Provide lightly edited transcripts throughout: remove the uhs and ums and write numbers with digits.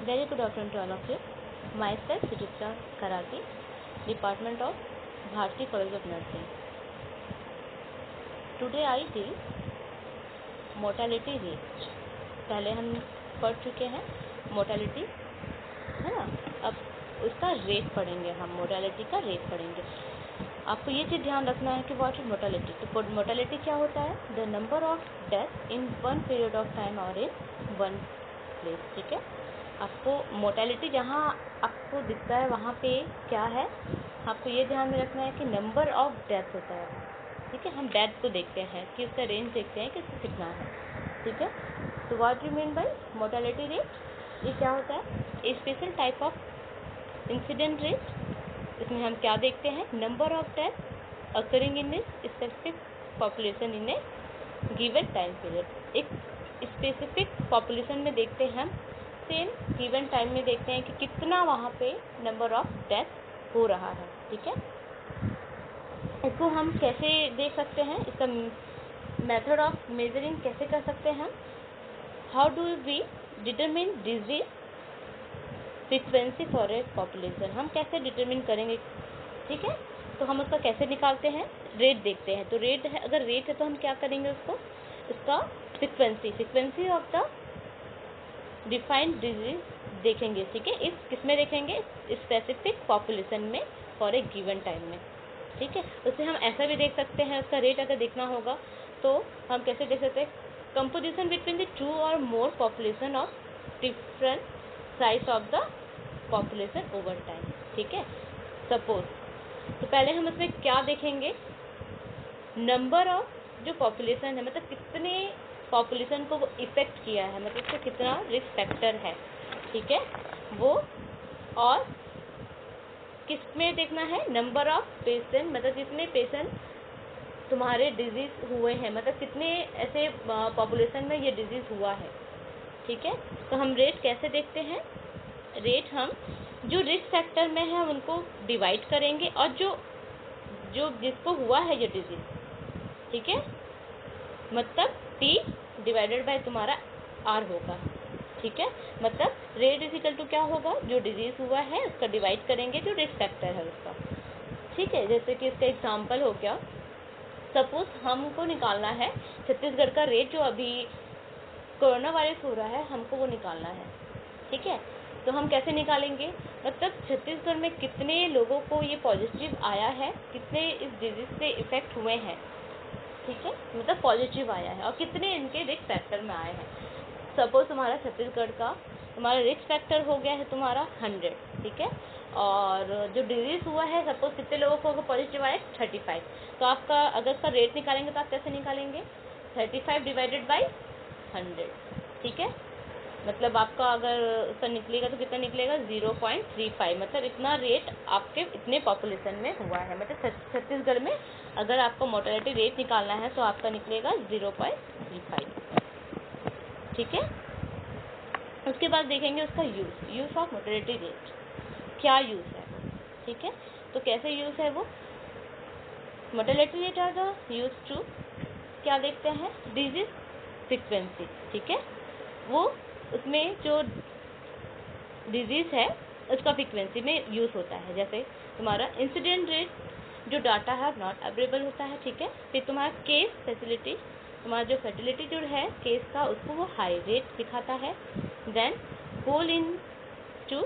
Very good afternoon to all of you. Myself Sujitra Karati, Department of Bharati College of Nursing. Today I deal mortality rate. पहले हम पढ़ चुके हैं mortality, है ना। अब उसका रेट पढ़ेंगे, हम मोर्टेलिटी का रेट पढ़ेंगे। आपको ये चीज़ ध्यान रखना है कि व्हाट इज मोर्टेलिटी। तो मोर्टेलिटी क्या होता है? The number of death in one period of time और इन वन प्लेस। ठीक है, आपको मोर्टेलिटी जहाँ आपको दिखता है वहाँ पे क्या है, आपको ये ध्यान में रखना है कि नंबर ऑफ डेथ होता है। ठीक है, हम डेथ को देखते हैं कि उसका रेंज देखते हैं कि उसका कितना है। ठीक है, तो what you mean by mortality rate? ये क्या होता है? A special type of incident rate. इसमें हम क्या देखते हैं? Number of death occurring in a specific population in a given time period. एक स्पेसिफिक पॉपुलेशन में देखते हैं हम, सेम गिवन टाइम में देखते हैं कि कितना वहाँ पे नंबर ऑफ डेथ हो रहा है। ठीक है, इसको हम कैसे देख सकते हैं? इसका मेथड ऑफ मेजरिंग कैसे कर सकते हैं हम? How do we determine disease frequency for a population? हम कैसे डिटरमिन करेंगे? ठीक है, तो हम उसका कैसे निकालते हैं? रेट देखते हैं। तो रेट है, अगर रेट है तो हम क्या करेंगे उसको, इसका frequency of the defined disease देखेंगे। ठीक है, इस किसमें देखेंगे? स्पेसिफिक पॉपुलेशन में फॉर ए गिवन टाइम में। ठीक है, उससे हम ऐसा भी देख सकते हैं, उसका रेट अगर देखना होगा तो हम कैसे देख सकते हैं? कंपोजिशन बिटवीन द टू और more population of different size of the population over time. ठीक है, सपोज तो पहले हम उसमें क्या देखेंगे? नंबर ऑफ जो पॉपुलेशन है, मतलब कितने पॉपुलेशन को वो इफेक्ट किया है, मतलब उसको कितना रिस्क फैक्टर है। ठीक है, वो और किस में देखना है? नंबर ऑफ पेशेंट, मतलब कितने पेशेंट तुम्हारे डिजीज हुए हैं, मतलब कितने ऐसे पॉपुलेशन में ये डिजीज हुआ है। ठीक है, तो हम रेट कैसे देखते हैं? रेट हम जो रिस्क फैक्टर में है उनको डिवाइड करेंगे और जो जिसको हुआ है ये डिजीज, ठीक है, मतलब T डिवाइडेड बाय तुम्हारा R होगा। ठीक है, मतलब रेट इज इक्वल टू क्या होगा? जो डिजीज हुआ है उसका डिवाइड करेंगे जो रिस्क फैक्टर है उसका। ठीक है, जैसे कि इसका एग्जांपल हो गया, सपोज हमको निकालना है छत्तीसगढ़ का रेट, जो अभी कोरोना वायरस हो रहा है, हमको वो निकालना है। ठीक है, तो हम कैसे निकालेंगे? मतलब छत्तीसगढ़ में कितने लोगों को ये पॉजिटिव आया है, कितने इस डिजीज से इफेक्ट हुए हैं। ठीक है, मतलब पॉजिटिव आया है, और कितने इनके रिस्क फैक्टर में आए हैं। सपोज तुम्हारा छत्तीसगढ़ का तुम्हारा रिस्क फैक्टर हो गया है तुम्हारा 100। ठीक है, और जो डिजीज हुआ है सपोज कितने लोगों को पॉजिटिव आया? 35। तो आपका अगर उसका रेट निकालेंगे तो आप कैसे निकालेंगे? 35 डिवाइडेड बाई 100। ठीक है, मतलब आपका अगर उसका निकलेगा तो कितना निकलेगा? 0.35। मतलब इतना रेट आपके इतने पॉपुलेशन में हुआ है। मतलब छत्तीसगढ़ में अगर आपको मोर्टेलिटी रेट निकालना है तो आपका निकलेगा 0.35। ठीक है, उसके बाद देखेंगे उसका यूज ऑफ मोर्टेलिटी रेट, क्या यूज है। ठीक है, तो कैसे यूज है वो? Mortality rate are the use to, क्या देखते हैं? Disease frequency. ठीक है, वो उसमें जो डिजीज है उसका फ्रीक्वेंसी में यूज होता है। जैसे तुम्हारा इंसिडेंट रेट, जो डाटा है नॉट अवेलेबल होता है। ठीक है, फिर तुम्हारा केस फैसिलिटी, तुम्हारा जो फर्टिलिटी जो है केस का, उसको वो हाई रेट दिखाता है। Then goal in to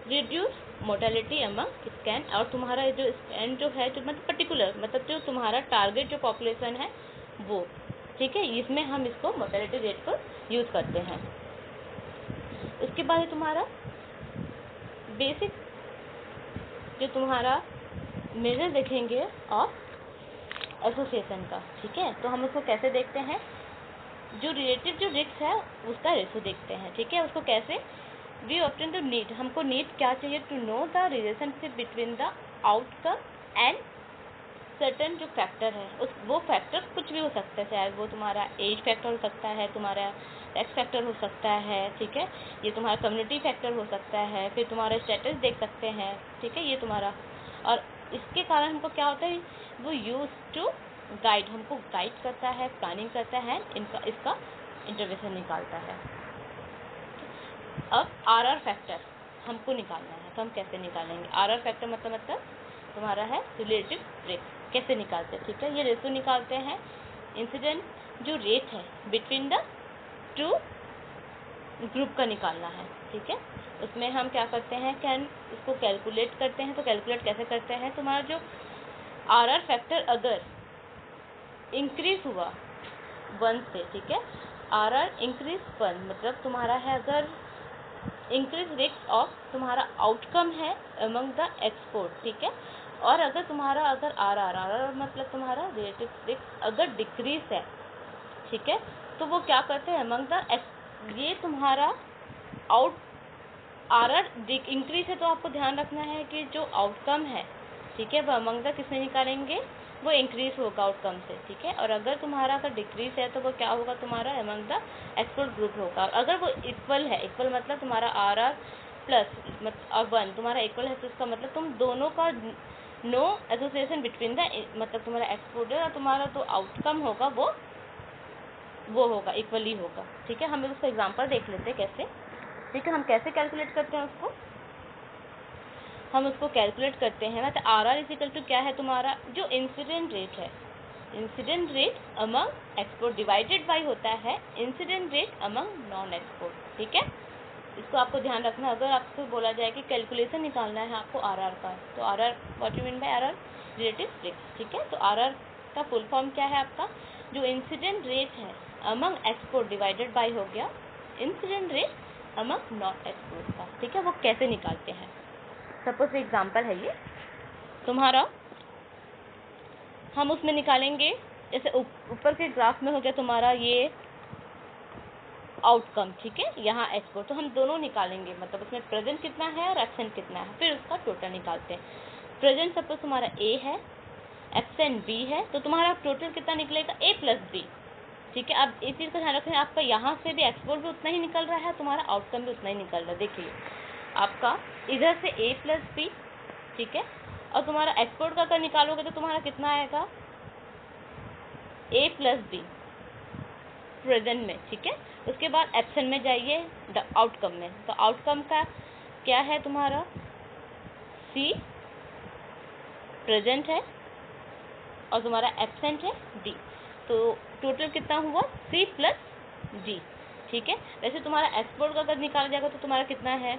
reduce mortality among scan, और तुम्हारा जो स्कैन जो है, जो मतलब पर्टिकुलर, मतलब जो तुम्हारा टारगेट जो पॉपुलेशन है वो। ठीक है, इसमें हम इसको मोर्टेलिटी रेट को यूज करते हैं। उसके बाद है तुम्हारा बेसिक, जो तुम्हारा मेजर देखेंगे और एसोसिएशन का। ठीक है, तो हम उसको कैसे देखते हैं? जो रिलेटिव जो रिस्क है उसका रेशो देखते हैं। ठीक है, उसको कैसे? वी ऑब्टेन द नीड, हमको नीड क्या चाहिए? To know the relationship between the outcome and certain जो फैक्टर है, उस वो फैक्टर कुछ भी हो सकता है, चाहे वो तुम्हारा एज फैक्टर हो सकता है, तुम्हारा एक्स फैक्टर हो सकता है। ठीक है, ये तुम्हारा कम्युनिटी फैक्टर हो सकता है, फिर तुम्हारा स्टेटस देख सकते हैं। ठीक है, ये तुम्हारा, और इसके कारण हमको क्या होता है? वो यूज टू गाइड, हमको गाइड करता है, प्लानिंग करता है, इसका इंटरवेंशन निकालता है। अब आर फैक्टर हमको निकालना है, तो हम कैसे निकालेंगे? आर फैक्टर मतलब तुम्हारा है रिलेटिव रिस्क। कैसे निकालते हैं? ठीक है, ये रेशो निकालते हैं इंसिडेंट जो रेट है बिटवीन द टू ग्रुप का निकालना है। ठीक है, उसमें हम क्या करते हैं, उसको कैलकुलेट करते हैं। तो कैलकुलेट कैसे करते हैं? तुम्हारा जो आर फैक्टर अगर इंक्रीज हुआ 1 से, ठीक है, आर इंक्रीज 1 मतलब तुम्हारा है अगर इंक्रीज रिस्क ऑफ तुम्हारा आउटकम है अमंग द एक्सपोर्ट। ठीक है, और अगर तुम्हारा अगर आर मतलब तुम्हारा रिलेटिव रिस्क अगर डिक्रीज है, ठीक है, तो वो क्या करते हैं अमंग द, ये तुम्हारा आर इंक्रीज है तो आपको ध्यान रखना है कि जो आउटकम है, ठीक है, वो अमंग द किसने निकालेंगे, वो इंक्रीज होगा आउटकम से। ठीक है, और अगर तुम्हारा अगर डिक्रीज है तो वो क्या होगा, तुम्हारा अमंग द एक्सपोर्ट ग्रुप होगा। अगर वो इक्वल है, इक्वल मतलब तुम्हारा आर प्लस मतलब 1 तुम्हारा इक्वल है, तो इसका मतलब तुम दोनों का नो एसोसिएशन बिटवीन द, मतलब तुम्हारा एक्सपोर्टर और तुम्हारा तो आउटकम होगा वो होगा इक्वली होगा। ठीक है, हम उसका एग्जांपल देख लेते हैं कैसे। ठीक है, हम कैसे कैलकुलेट करते हैं उसको, हम उसको कैलकुलेट करते हैं ना, तो आर इज इक्वल टू क्या है तुम्हारा जो इंसिडेंट रेट है, incident rate among export divided by होता है incident rate among non export. ठीक है, इसको आपको ध्यान रखना। अगर आपको बोला जाए कि कैलकुलेशन निकालना है आपको आर का, तो R what you mean by R relative risk. ठीक है, तो आर का फुल फॉर्म क्या है आपका, जो इंसिडेंट रेट है अमंग एक्सपोर्ट डिवाइडेड बाई हो गया incident rate among non export का। ठीक है, वो कैसे निकालते हैं, सपोज एग्जाम्पल है ये तुम्हारा, हम उसमें निकालेंगे जैसे ऊपर के ग्राफ में हो गया तुम्हारा ये आउटकम। ठीक है, यहाँ एक्सपोर्ट, तो हम दोनों निकालेंगे, मतलब उसमें प्रेजेंट कितना है और एब्सेंट कितना है, फिर उसका टोटल निकालते हैं। प्रेजेंट सपोज तुम्हारा ए है, एब्सेंट बी है, तो तुम्हारा टोटल कितना निकलेगा, ए प्लस बी। ठीक है, अब इस चीज़ का ध्यान रखें, आपका यहाँ से भी एक्सपोर्ट भी उतना ही निकल रहा है, तुम्हारा आउटकम भी उतना ही निकल रहा है। देखिए आपका इधर से ए प्लस बी, ठीक है, और तुम्हारा एक्सपोर्ट का अगर निकालोगे तो तुम्हारा कितना आएगा, ए प्लस बी प्रेजेंट में। ठीक है, उसके बाद एब्सेंट में जाइए आउटकम में, तो आउटकम का क्या है तुम्हारा, सी प्रेजेंट है और तुम्हारा एब्सेंट है डी, तो टोटल कितना हुआ, सी प्लस डी। ठीक है, वैसे तुम्हारा एक्सपोर्ट का अगर निकाला जाएगा तो तुम्हारा कितना है,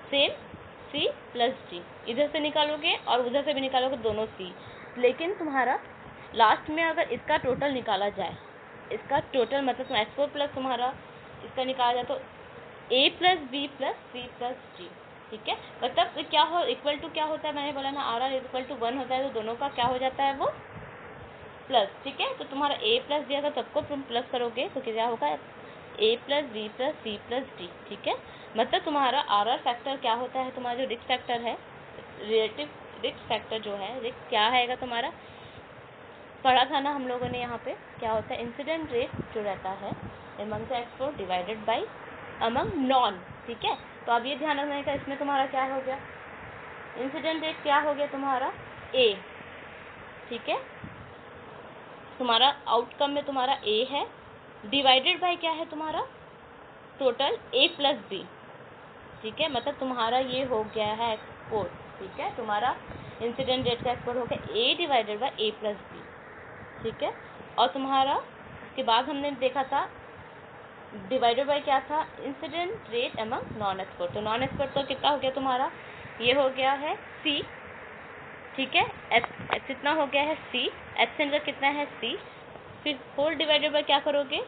सेम सी प्लस डी, इधर से निकालोगे और उधर से भी निकालोगे दोनों सी, लेकिन तुम्हारा लास्ट में अगर इसका टोटल निकाला जाए, इसका टोटल मतलब तुम एक्सपोर्ट प्लस तुम्हारा इसका निकाला जाए तो A plus B plus C plus D. ठीक है, मतलब क्या हो, इक्वल टू क्या होता है, मैंने बोला ना आर इक्वल टू 1 होता है, तो दोनों का क्या हो जाता है वो प्लस। ठीक है, तो तुम्हारा ए प्लस दिया था, सबको तुम प्लस करोगे तो क्या होगा, A plus B plus C plus D. ठीक है, मतलब तुम्हारा आर फैक्टर क्या होता है, तुम्हारा जो रिस्क फैक्टर है, रिलेटिव रिस्क फैक्टर जो है, रिस्क क्या आएगा तुम्हारा, पढ़ा था ना हम लोगों ने यहाँ पे, क्या होता है इंसिडेंट रेट जो रहता है among the export divided by among non. ठीक है, तो अब ये ध्यान रखने का, इसमें तुम्हारा क्या हो गया, इंसिडेंट रेट क्या हो गया तुम्हारा ए। ठीक है, तुम्हारा आउटकम में तुम्हारा ए है, डिवाइडेड बाय क्या है तुम्हारा टोटल ए प्लस बी। ठीक है, मतलब तुम्हारा ये हो गया है एक्सपोर्ट। ठीक है, तुम्हारा इंसिडेंट रेट का एक्सपोर्ट हो गया A divided by A plus B. ठीक है, और तुम्हारा उसके बाद हमने देखा था डिवाइडेड बाय क्या था, incident rate among non export, तो नॉन एक्सपोर्ट का कितना हो गया तुम्हारा, ये हो गया है सी। ठीक है, कितना हो गया है सी, एब्सेंट का कितना है सी, फिर होल डिवाइडेड बाय क्या करोगे,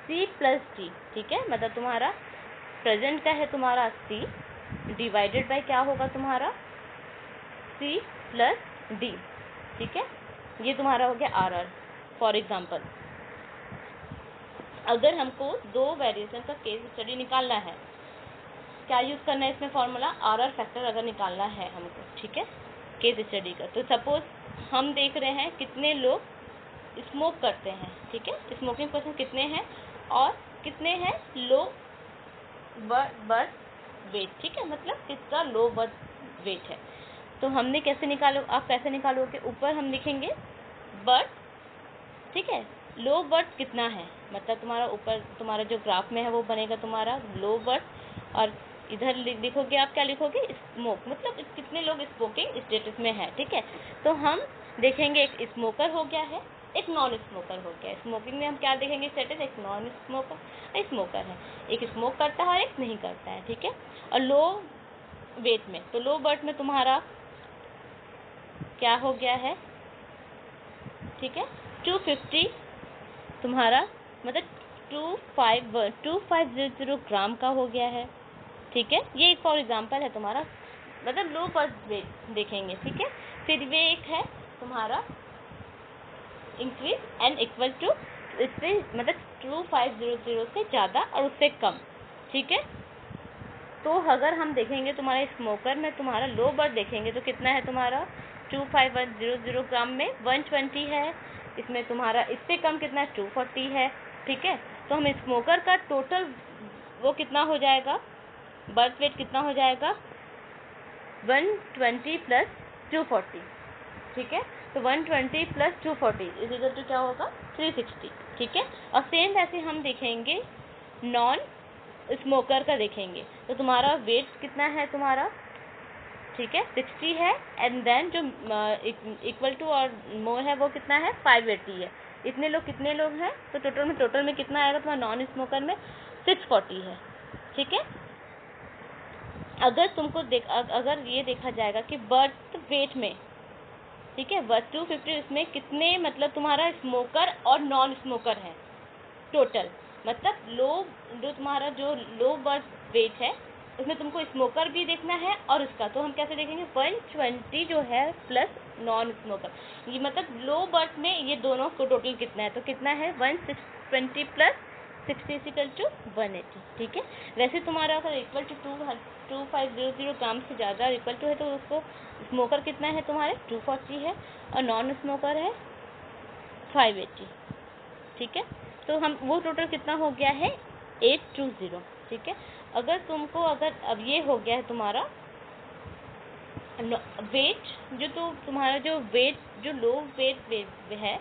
सी प्लस डी। ठीक है, मतलब तुम्हारा प्रेजेंट का है तुम्हारा सी डिवाइडेड बाय क्या होगा तुम्हारा सी प्लस डी। ठीक है, ये तुम्हारा हो गया आर। फॉर एग्जाम्पल अगर हमको दो वेरिएशन का केस स्टडी निकालना है, क्या यूज़ करना है इसमें फॉर्मूला, आर फैक्टर अगर निकालना है हमको, ठीक है, केस स्टडी का, तो सपोज हम देख रहे हैं कितने लोग स्मोक करते हैं। ठीक है, स्मोकिंग पर्सन कितने हैं और कितने हैं लो बर्थ वेट। ठीक है, मतलब किसका लो बर्थ वेट है, तो आप कैसे निकालोगे, ऊपर हम लिखेंगे बर्थ, ठीक है, लो बर्थ कितना है, मतलब तुम्हारा ऊपर तुम्हारा जो ग्राफ में है वो बनेगा तुम्हारा लो बर्थ, और इधर लिखोगे आप, क्या लिखोगे, स्मोक, मतलब कितने लोग स्मोकिंग स्टेटस में है। ठीक है, तो हम देखेंगे एक स्मोकर हो गया है, एक नॉन स्मोकर हो गया है। स्मोकिंग में हम क्या देखेंगे स्टेटस, एक नॉन स्मोकर, एक स्मोकर है, एक स्मोक करता है और एक नहीं करता है। ठीक है, और लो वेट में, तो लो बर्थ में तुम्हारा क्या हो गया है, ठीक है, 250 तुम्हारा, मतलब 2500 ग्राम का हो गया है। ठीक है, ये एक फॉर एग्जांपल है तुम्हारा, मतलब लो बर्थ वेट देखेंगे। ठीक है, फिर वे एक है तुम्हारा इंक्रीज एन इक्वल टू, इससे मतलब 2500 से ज़्यादा और उससे कम। ठीक है, तो अगर हम देखेंगे तुम्हारे स्मोकर में तुम्हारा लो बर्थ देखेंगे तो कितना है तुम्हारा 25100 ग्राम में 120 है, इसमें तुम्हारा इससे कम कितना है 240 है। ठीक है, तो हम स्मोकर का टोटल वो कितना हो जाएगा, बर्थ वेट कितना हो जाएगा 120 प्लस 240। ठीक है, तो 120 प्लस 240 इज इक्वल टू क्या होगा 360। ठीक है, और सेम वैसे हम देखेंगे नॉन स्मोकर का देखेंगे तो तुम्हारा वेट कितना है तुम्हारा, ठीक है 60 है, एंड देन जो इक्वल टू और मोर है वो कितना है 580 है। इतने लोग कितने लोग हैं, तो टोटल में कितना आएगा तुम्हारा नॉन स्मोकर में 640 है। ठीक है, अगर तुमको अगर ये देखा जाएगा कि बर्थ वेट में, ठीक है, बर्थ 250 इसमें कितने मतलब तुम्हारा स्मोकर और नॉन स्मोकर है टोटल, मतलब जो तुम्हारा जो लो बर्थ वेट है उसमें तुमको स्मोकर भी देखना है और उसका, तो हम कैसे देखेंगे 120 जो है प्लस नॉन स्मोकर, ये मतलब लो बर्थ में ये दोनों को टोटल कितना है, तो कितना है 120 प्लस 60 टू 180। ठीक है, वैसे तुम्हारा अगर इक्वल टू 2500 ग्राम से ज़्यादा इक्वल टू है तो उसको स्मोकर कितना है तुम्हारे 240 है और नॉन स्मोकर है 580। ठीक है, तो हम वो टोटल कितना हो गया है 820। ठीक है, अगर तुमको अगर अब ये हो गया है तुम्हारा वेट, जो तो तुम्हारा जो वेट जो लो वेट है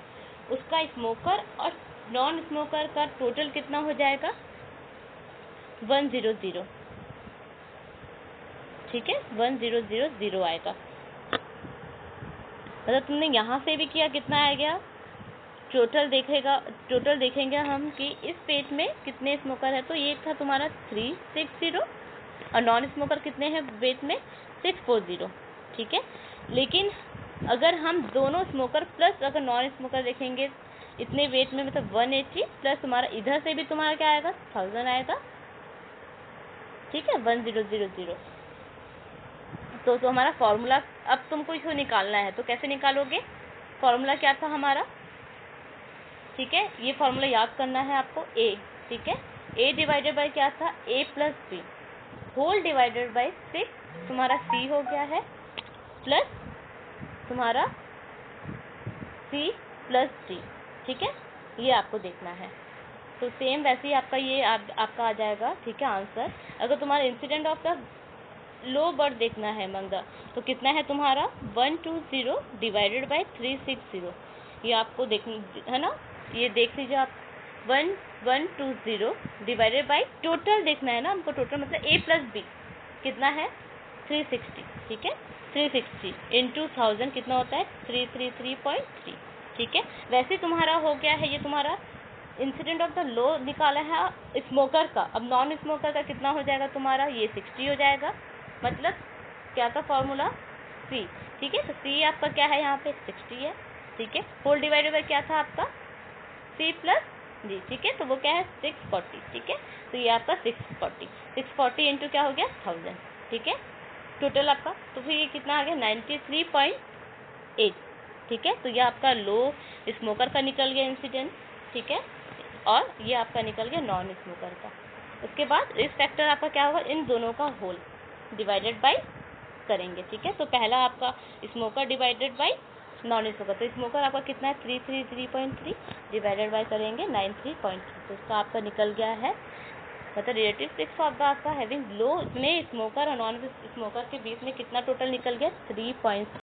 उसका स्मोकर और नॉन स्मोकर का टोटल कितना हो जाएगा 100। ठीक है, 1000 आएगा, मतलब तुमने यहाँ से भी किया कितना आ गया, टोटल देखेंगे हम कि इस पेज में कितने स्मोकर है, तो ये था तुम्हारा 360 और नॉन स्मोकर कितने हैं वेट में 640। ठीक है, लेकिन अगर हम दोनों स्मोकर प्लस अगर नॉन स्मोकर देखेंगे इतने वेट में, मतलब 180 प्लस तुम्हारा इधर से भी तुम्हारा क्या आएगा 1000 आएगा। ठीक है, 1000। तो हमारा फॉर्मूला अब तुमको इसको निकालना है, तो कैसे निकालोगे, फॉर्मूला क्या था हमारा, ठीक है, ये फॉर्मूला याद करना है आपको ए। ठीक है, ए डिवाइडेड बाय क्या था A plus B whole divided by 6 तुम्हारा सी हो गया है प्लस तुम्हारा सी प्लस डी। ठीक है, ये आपको देखना है, तो सेम वैसे ही आपका ये आपका आ जाएगा। ठीक है, आंसर अगर तुम्हारा incident of the low birth देखना है मंगा, तो कितना है तुम्हारा 120 डिवाइडेड बाय 360, ये आपको देखना है ना, ये देख लीजिए आप 1120 डिवाइडेड बाय टोटल देखना है ना हमको, टोटल मतलब ए प्लस बी कितना है 360। ठीक है, 360 इंटू 1000 कितना होता है 333.3। ठीक है, वैसे तुम्हारा हो गया है ये तुम्हारा इंसिडेंट ऑफ द लो निकाला है स्मोकर का। अब नॉन स्मोकर का कितना हो जाएगा तुम्हारा, ये 60 हो जाएगा, मतलब क्या था फॉर्मूला सी। ठीक है, तो सी आपका क्या है यहाँ पे 60 है। ठीक है, होल डिवाइडेड बाय क्या था आपका सी प्लस डी। ठीक है, तो वो क्या है 640। ठीक है, तो ये आपका 640 इंटू क्या हो गया 1000। ठीक है, टोटल आपका, तो फिर ये कितना आ गया 93.8। ठीक है, तो ये आपका लो स्मोकर का निकल गया इंसिडेंट। ठीक है, और ये आपका निकल गया नॉन स्मोकर का। उसके बाद रिस्क फैक्टर आपका क्या होगा, इन दोनों का होल डिवाइडेड बाय करेंगे। ठीक है, तो पहला आपका smoker divided by non smoker, तो स्मोकर आपका कितना है 333.3 डिवाइडेड बाय करेंगे 93.3, तो उसका आपका निकल गया है, मतलब रिलेटिव रिस्क ऑफ द आपका हैविंग लो में स्मोकर और नॉन स्मोकर के बीच में कितना टोटल निकल गया 3.3।